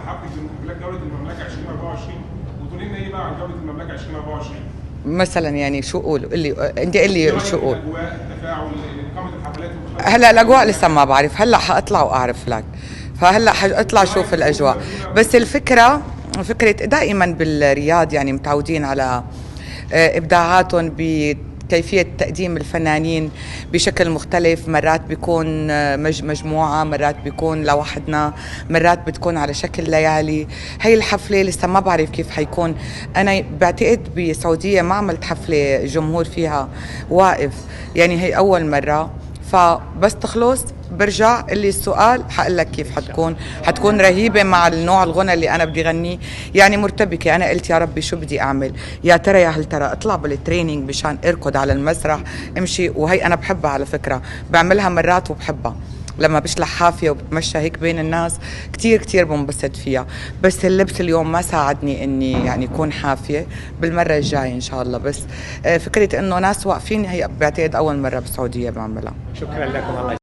حفله بلاك جوله المملكه 2024 وتقولي لنا ايه بقى عن جوله المملكه 2024؟ مثلا يعني شو قول لي انت، قل لي شو قول. الاجواء، التفاعل، اقامه الحفلات. هلا الاجواء لسه ما بعرف، هلا حاطلع واعرف لك، فهلا حاطلع شوف الاجواء. بس الفكره دائما بالرياض يعني متعودين على ابداعاتهم بكيفية تقديم الفنانين بشكل مختلف. مرات بيكون مجموعة، مرات بيكون لوحدنا، مرات بتكون على شكل ليالي. هي الحفلة لسه ما بعرف كيف حيكون. أنا بعتقد بسعودية ما عملت حفلة جمهور فيها واقف، يعني هي أول مرة. فبس تخلص برجع اللي السؤال حقول لك كيف حتكون رهيبة مع النوع الغنى اللي أنا بدي غنيه. يعني مرتبكة، أنا قلت يا ربي شو بدي أعمل، يا ترى يا هل ترى أطلع بالتريننج مشان أركض على المسرح امشي، وهي أنا بحبها على فكرة، بعملها مرات وبحبها لما بشلح حافية وبتمشى هيك بين الناس، كتير كتير بنبسط فيها. بس اللبس اليوم ما ساعدني اني يعني اكون حافية، بالمرة الجاية ان شاء الله. بس فكرة انه ناس واقفين هي بعتقد اول مرة بالسعودية بعملها. شكرا لكم. الله